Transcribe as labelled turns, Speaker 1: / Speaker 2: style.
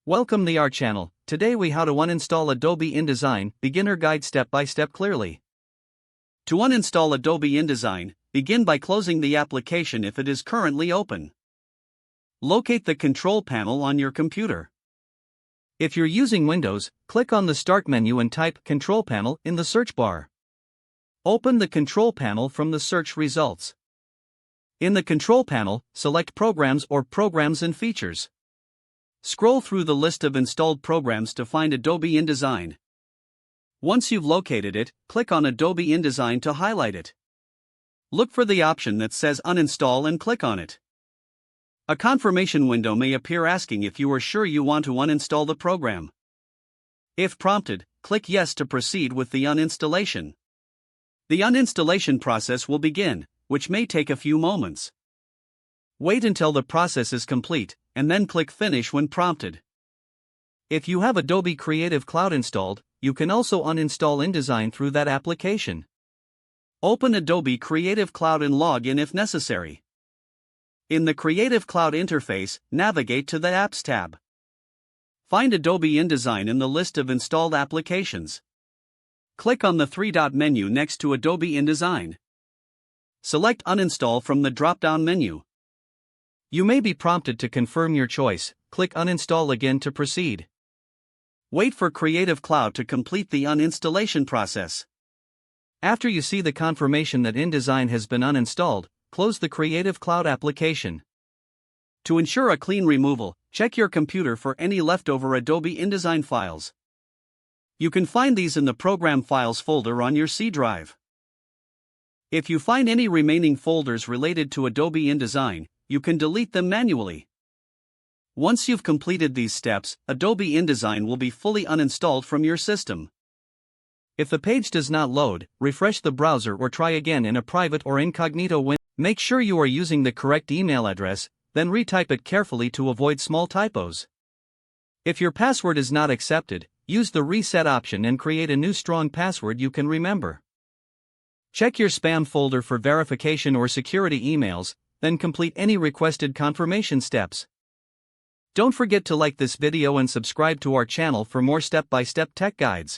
Speaker 1: Welcome to our channel. Today we how to uninstall Adobe InDesign, beginner guide step by step clearly. To uninstall Adobe InDesign, begin by closing the application if it is currently open. Locate the control panel on your computer. If you're using Windows, click on the Start menu and type Control Panel in the search bar. Open the control panel from the search results. In the control panel, select Programs or Programs and Features. Scroll through the list of installed programs to find Adobe InDesign. Once you've located it, click on Adobe InDesign to highlight it. Look for the option that says Uninstall and click on it. A confirmation window may appear asking if you are sure you want to uninstall the program. If prompted, click Yes to proceed with the uninstallation. The uninstallation process will begin, which may take a few moments. Wait until the process is complete, and then click Finish when prompted. If you have Adobe Creative Cloud installed, you can also uninstall InDesign through that application. Open Adobe Creative Cloud and log in if necessary. In the Creative Cloud interface, navigate to the Apps tab. Find Adobe InDesign in the list of installed applications. Click on the three-dot menu next to Adobe InDesign. Select Uninstall from the drop-down menu. You may be prompted to confirm your choice. Click Uninstall again to proceed. Wait for Creative Cloud to complete the uninstallation process. After you see the confirmation that InDesign has been uninstalled, close the Creative Cloud application. To ensure a clean removal, check your computer for any leftover Adobe InDesign files. You can find these in the Program Files folder on your C drive. If you find any remaining folders related to Adobe InDesign, you can delete them manually. Once you've completed these steps, Adobe InDesign will be fully uninstalled from your system. If the page does not load, refresh the browser or try again in a private or incognito window. Make sure you are using the correct email address, then retype it carefully to avoid small typos. If your password is not accepted, use the reset option and create a new strong password you can remember. Check your spam folder for verification or security emails, then complete any requested confirmation steps. Don't forget to like this video and subscribe to our channel for more step-by-step tech guides.